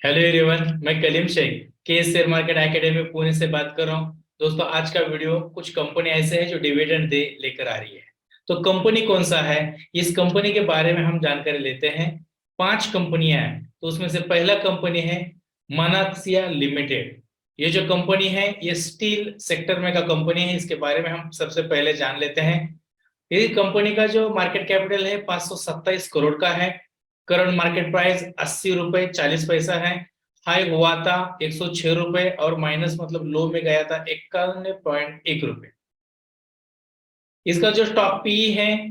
Hello everyone, मैं कलीम शेख के share market academy Pune से बात कर रहा हूँ। दोस्तों, आज का वीडियो कुछ कंपनी ऐसे है जो डिविडेंड दे लेकर आ रही है। तो कंपनी कौन सा है, इस कंपनी के बारे में हम जानकारी लेते हैं। पांच कंपनियां हैं, तो उसमें से पहला कंपनी है मानाक्सिया लिमिटेड। ये जो कंपनी है ये स्टील सेक्टर में का कंपनी है। इसके बारे में हम सबसे पहले जान लेते हैं। इस कंपनी का जो मार्केट कैपिटल है 527 करोड़ का है। करंट मार्केट प्राइस 80 रुपए 40 पैसा है। हाई हुआ था 106 रुपए और माइनस मतलब लो में गया था 51.1 रुपए। इसका जो स्टॉक पी है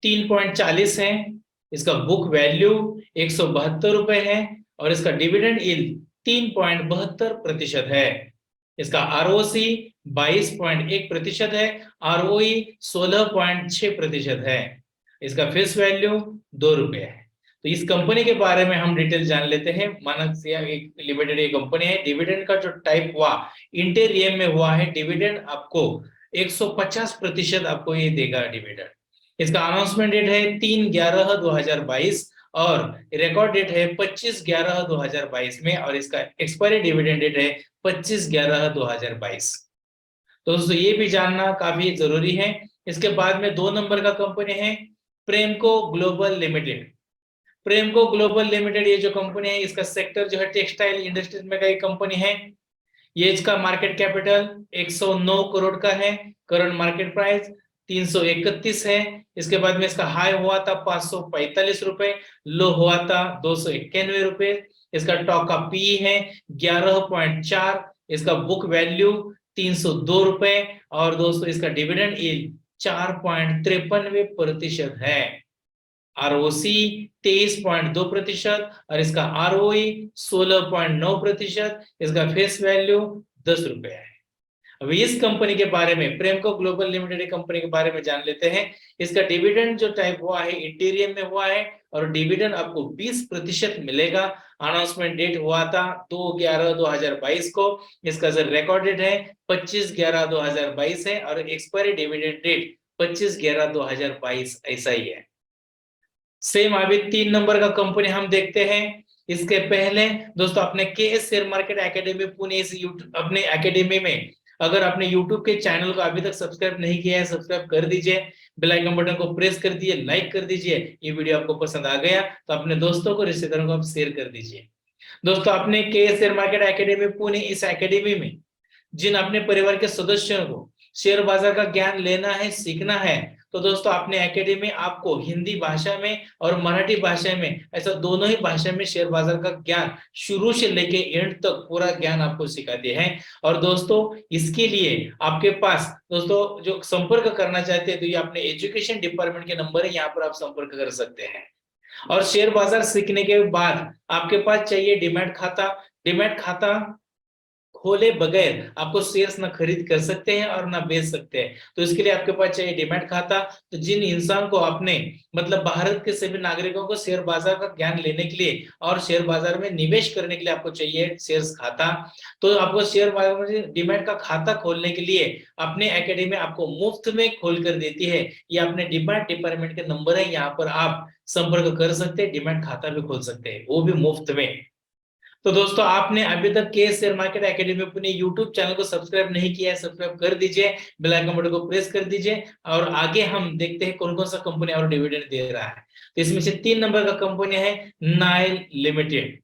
3.40 है। इसका बुक वैल्यू 172 रुपए है। और इसका डिविडेंड यील्ड 3.72% है। इसका आरओसी 22.1% है। आरओई 16.6% है। इसका फेस वैल्यू 2 रुपए है। तो इस कंपनी के बारे में हम डिटेल जान लेते हैं। मानसिया एक लिमिटेड ये कंपनी है। डिविडेंड का जो टाइप हुआ इंटेरियम में हुआ है। डिविडेंड आपको 150% आपको ये देगा डिविडेंड। इसका अनाउंसमेंट डेट है 3/11/2022 और रिकॉर्ड डेट है 25/11/2022 में। और इसका एक्सपायरी डिविडेंड डेट है 25/11/2022। तो दोस्तों ये भी जानना काफी जरूरी है। इसके बाद में 2 नंबर का कंपनी है Premco global limited. Premco global limited ये जो कंपनी है इसका सेक्टर जो है टेक्सटाइल इंडस्ट्रीज में का एक कंपनी है। ये इसका मार्केट कैपिटल 109 करोड़ का है। करंट मार्केट प्राइस 331 है। इसके बाद में इसका हाई हुआ था 545 रुपए, लो हुआ था 291 रुपए। इसका टॉक का पी है 11.4। इसका बुक वैल्यू 302 रुपए। और दोस्तों इसका डिविडेंड यील्ड 4.53% है। आरओसी 23.2% और इसका आरओई 16.9%। इसका फेस वैल्यू 10 रुपए है। अभी इस कंपनी के बारे में प्रेमको ग्लोबल लिमिटेड कंपनी के बारे में जान लेते हैं। इसका डिविडेंड जो टाइप हुआ है इंटीरियम में हुआ है और डिविडेंड आपको 20% मिलेगा। अनाउंसमेंट डेट हुआ था 2/11/2022 को। इसका जो रिकॉर्ड डेट है 25/11/2022 है और एक्सपायरी डिविडेंड डेट 25/11/2022 ऐसा ही है। सेम अभी 3 नंबर का कंपनी हम देखते हैं। इसके पहले दोस्तों अपने के S share market academy Pune इस यूट्यूब अपने एकेडमी में अगर आपने यूट्यूब के चैनल को अभी तक सब्सक्राइब नहीं किया है सब्सक्राइब कर दीजिए। बेल आइकन बटन को प्रेस कर दीजिए, लाइक कर दीजिए। ये वीडियो आपको पसंद आ गया तो अपने दोस्तों को रिश्तेदारों को आप शेयर कर दीजिए। दोस्तों अपने के S share market academy Pune इस एकेडमी में जिन अपने परिवार के सदस्यों को शेयर बाजार का ज्ञान लेना है सीखना है तो दोस्तों अपने एकेडमी आपको हिंदी भाषा में और मराठी भाषा में ऐसा दोनों ही भाषा में शेयर बाजार का ज्ञान शुरू से लेके एंड तक पूरा ज्ञान आपको सिखाते हैं। और दोस्तों इसके लिए आपके पास दोस्तों जो संपर्क करना चाहते हैं तो ये अपने एजुकेशन डिपार्टमेंट के नंबर है, यहाँ पर आप संपर्क कर सकते हैं। और शेयर बाजार सीखने के बाद आपके पास चाहिए डीमैट खाता। डीमैट खाता खोले बगैर आपको शेयर्स ना खरीद कर सकते हैं और ना बेच सकते हैं। तो इसके लिए आपके पास चाहिए डीमैट खाता। तो जिन इंसान को अपने मतलब भारत के सभी नागरिकों को शेयर बाजार का ज्ञान लेने के लिए और शेयर बाजार में निवेश करने के लिए आपको चाहिए शेयर्स खाता। तो आपको शेयर बाजार में डीमैट का खाता खोलने के लिए अपने एकेडमी आपको मुफ्त में खोल कर देती है। ये अपने डीमैट डिपार्टमेंट के नंबर है, यहाँ पर आप संपर्क कर सकते हैं, डीमैट खाता भी खोल सकते हैं, वो भी मुफ्त में। तो दोस्तों आपने अभी तक के शेयर मार्केट एकेडमी अपने यूट्यूब चैनल को सब्सक्राइब नहीं किया है सब्सक्राइब कर दीजिए, बेल आइकन बटन को प्रेस कर दीजिए। और आगे हम देखते हैं कौन कौन सा कंपनी और डिविडेंड दे रहा है। तो इसमें से 3 नंबर का कंपनी है नाइल लिमिटेड।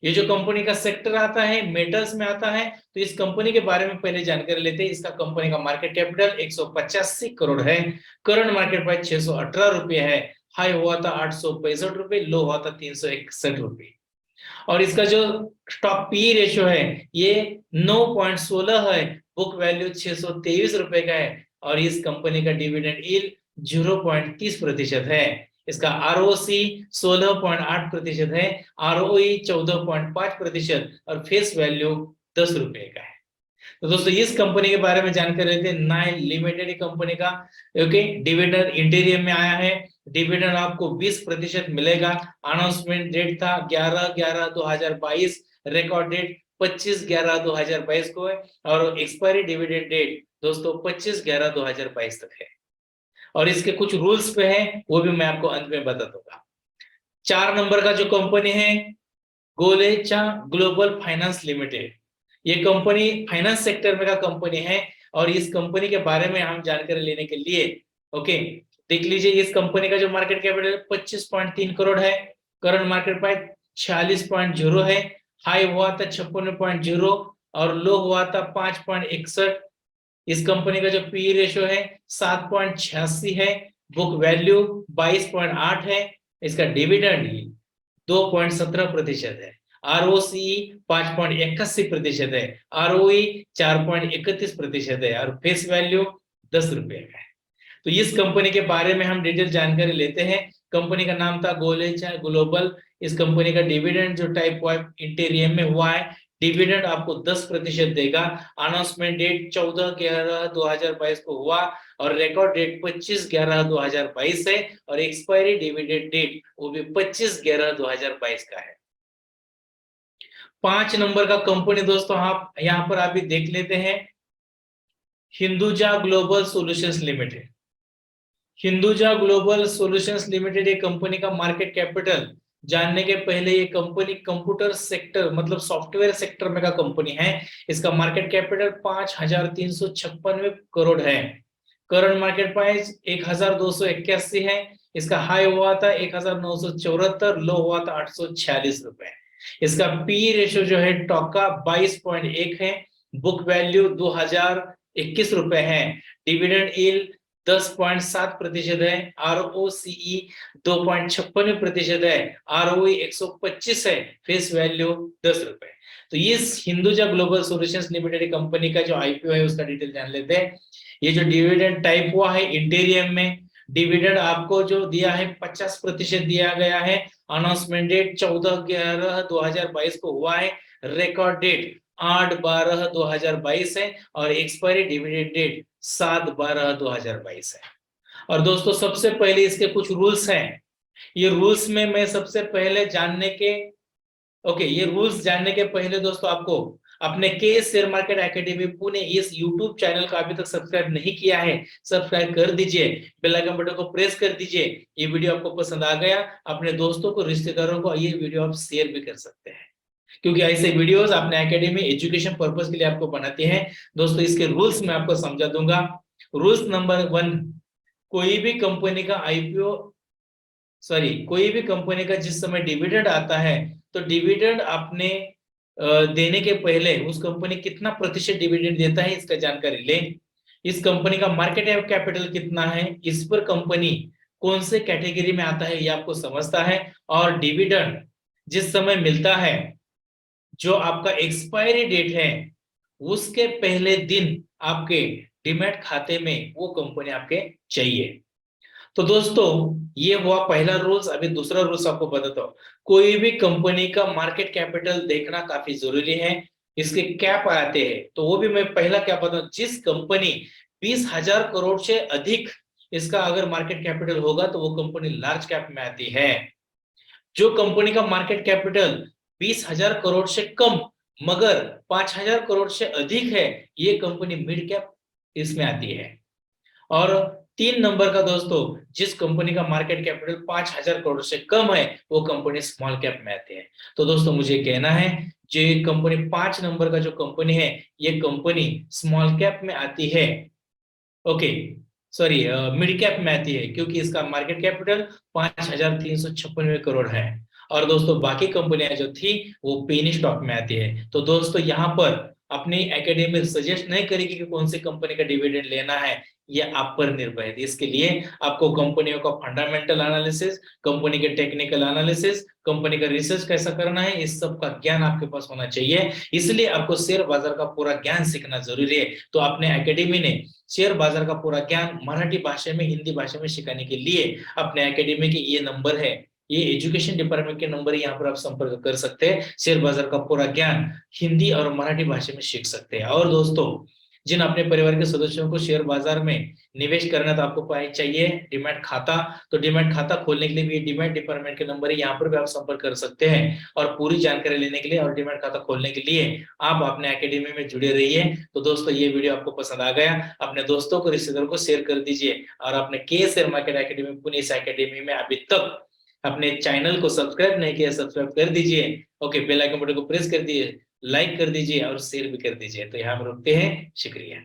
ये जो कंपनी का सेक्टर आता है मेटल्स में आता है। तो इस कंपनी के बारे में पहले जानकारी लेते हैं। इसका कंपनी का मार्केट कैपिटल 185 करोड़ है। करंट मार्केट प्राइस 618 रुपये है। हाई हुआ था 865 रुपये, लो हुआ था 361 रुपये। और इसका जो स्टॉक पी रेशियो है ये 9.16 है। बुक वैल्यू 623 रुपए का है। और इस कंपनी का डिविडेंड यील्ड 0.30% है। इसका आरओसी 16.8% है। आरओई 14.5% और फेस वैल्यू 10 रुपए का है। तो दोस्तों इस कंपनी के बारे में जानकारी लेते हैं। नाइल लिमिटेड कंपनी का ओके डिविडेंड इंटीरियम में आया है। डिविडेंड आपको 20% मिलेगा। अनाउंसमेंट डेट था 11/11/2022। रिकॉर्ड डेट 25/11/2022 को है। और एक्सपायरी डिविडेंड डेट दोस्तों 25/11/2022 तक है। और इसके कुछ रूल्स पे है वो भी मैं आपको अंत में बता दूंगा। 4 नंबर का जो कंपनी है गोलेचा ग्लोबल फाइनेंस लिमिटेड, ये कंपनी फाइनेंस सेक्टर में का कंपनी है और इस कंपनी के बारे में हम जानकारी लेने के लिए ओके देख लीजिए, इस कंपनी का जो मार्केट कैपिटल 25.3 करोड़ है, करंट मार्केट प्राइस 46.0 है, हाई हुआ था 56.0 और लो हुआ था 5.61। इस कंपनी का जो पी रेशियो है 7.86 है, बुक वैल्यू 22.8 है, इसका डिविडेंड 2.17% है, आरओसी 5.81% है, आरओई 4.31% है और फेस वैल्यू 10 रुपए है। तो इस कंपनी के बारे में हम डिटेल जानकारी लेते हैं। कंपनी का नाम था गोलेचा ग्लोबल। इस कंपनी का डिविडेंड जो टाइप हुआ है इंटीरियम में हुआ है, डिविडेंड आपको 10% देगा। अनाउंसमेंट डेट 14/11/2022 को हुआ और रिकॉर्ड डेट 25/11/2022 है और एक्सपायरी डिविडेंड डेट वो भी 25/11/2022 का है। 5 नंबर का कंपनी दोस्तों आप यहाँ पर अभी देख लेते हैं, Hinduja global solutions limited. Hinduja global solutions limited ये कंपनी का मार्केट कैपिटल जानने के पहले, ये कंपनी कंप्यूटर सेक्टर मतलब सॉफ्टवेयर सेक्टर में का कंपनी है। इसका मार्केट कैपिटल 5,356 करोड़ है, करंट मार्केट प्राइस 1,281 है, इसका हाई हुआ था 1,974, लो हुआ था 846 रुपए। इसका पी रेशियो जो है स्टॉक का 22.1 है, बुक वैल्यू 2,021 रुपए है, डिविडेंड यील्ड 10.7% है, आरओसीई 2.56% है, आरओई 125 है, फेस वैल्यू 10 रुपए। तो इस Hinduja global solutions limited company का जो आईपीओ है उसका डिटेल जान लेते हैं। ये जो डिविडेंड टाइप हुआ है इंटीरियम में, डिविडेंड आपको जो दिया है 50% दिया गया है। अनाउंसमेंट डेट 14/11/2022 को हुआ है, रिकॉर्ड डेट 8/12/2022 है और एक्सपायरी डिविडेंड डेट 7/12/2022 है। और दोस्तों सबसे पहले इसके कुछ रूल्स हैं। ये रूल्स में मैं सबसे पहले जानने के ये रूल्स जानने के पहले दोस्तों आपको अपने के शेयर मार्केट एकेडमी पुणे इस यूट्यूब चैनल को अभी तक सब्सक्राइब नहीं किया है, सब्सक्राइब कर दीजिए, बेल आइकन बटन को प्रेस कर दीजिए। ये वीडियो आपको पसंद आ गया, अपने दोस्तों को रिश्तेदारों को ये वीडियो आप शेयर भी कर सकते हैं, क्योंकि ऐसे वीडियोस अपने एकेडमी एजुकेशन पर्पस के लिए आपको बनाते हैं। दोस्तों इसके रूल्स मैं आपको समझा दूंगा। रूल्स नंबर 1, कोई भी कंपनी का आईपीओ कोई भी कंपनी का जिस समय डिविडेंड आता है तो डिविडेंड अपने देने के पहले उस कंपनी कितना प्रतिशत डिविडेंड देता है इसका जानकारी लें। इस कंपनी का मार्केट कैपिटल कितना है, इस पर कंपनी कौन से कैटेगरी में आता है ये आपको समझता है, और डिविडेंड जिस समय मिलता है जो आपका एक्सपायरी डेट है उसके पहले दिन आपके डीमैट खाते में वो कंपनी आपके चाहिए। तो दोस्तों ये हुआ पहला रूल्स। अभी दूसरा रूल्स आपको बताता हूँ। कोई भी कंपनी का मार्केट कैपिटल देखना काफी जरूरी है, इसके कैप आते हैं तो वो भी मैं पहला क्या बताऊं, जिस कंपनी 20,000 करोड़ से अधिक इसका अगर मार्केट कैपिटल होगा तो वो कंपनी लार्ज कैप में आती है। जो कंपनी का मार्केट कैपिटल 20,000 करोड़ से कम मगर 5,000 करोड़ से अधिक है ये कंपनी मिड कैप इसमें आती है। और 3 नंबर का दोस्तों, जिस कंपनी का मार्केट कैपिटल 5,000 करोड़ से कम है वो कंपनी स्मॉल कैप में आती है। तो दोस्तों मुझे कहना है जो कंपनी 5 नंबर का जो कंपनी है ये कंपनी स्मॉल कैप में आती है, मिड कैप में आती है, क्योंकि इसका मार्केट कैपिटल 5,356 करोड़ है। और दोस्तों बाकी कंपनियां जो थी वो पेनी स्टॉक में आती है। तो दोस्तों यहाँ पर अपनी एकेडमी सजेस्ट नहीं करेगी कि कौन सी कंपनी का डिविडेंड लेना है, ये आप पर निर्भर है। इसके लिए आपको कंपनियों का फंडामेंटल एनालिसिस, कंपनी के टेक्निकल एनालिसिस, कंपनी का रिसर्च कैसा करना है, इस सब का ज्ञान आपके पास होना चाहिए। इसलिए आपको शेयर बाजार का पूरा ज्ञान सीखना जरूरी है। तो अपने एकेडमी ने शेयर बाजार का पूरा ज्ञान मराठी भाषा में, हिंदी भाषा में सिखाने के लिए अपने एकेडमी के ये नंबर है, ये एजुकेशन डिपार्टमेंट के नंबर यहाँ पर आप संपर्क कर सकते हैं। शेयर बाजार का पूरा ज्ञान हिंदी और मराठी भाषा में सीख सकते हैं। और दोस्तों जिन अपने परिवार के सदस्यों को शेयर बाजार में निवेश करना तो आपको चाहिए डीमैट खाता, तो डीमैट खाता खोलने के लिए भी डीमैट डिपार्टमेंट के नंबर है, यहाँ पर भी आप संपर्क कर सकते हैं। और पूरी जानकारी लेने के लिए और डीमैट खाता खोलने के लिए आप अपने एकेडमी में जुड़े रहिए। तो दोस्तों ये वीडियो आपको पसंद आ गया, अपने दोस्तों को, रिश्तेदारों को शेयर कर दीजिए। और अपने के शेयर मार्केट एकेडमी पुणे इस एकेडमी में अभी तक अपने चैनल को सब्सक्राइब नहीं किया, सब्सक्राइब कर दीजिए ओके, बेल आइकन बटन को प्रेस कर दिए, लाइक कर दीजिए और शेयर भी कर दीजिए। तो यहाँ हम रुकते हैं, शुक्रिया।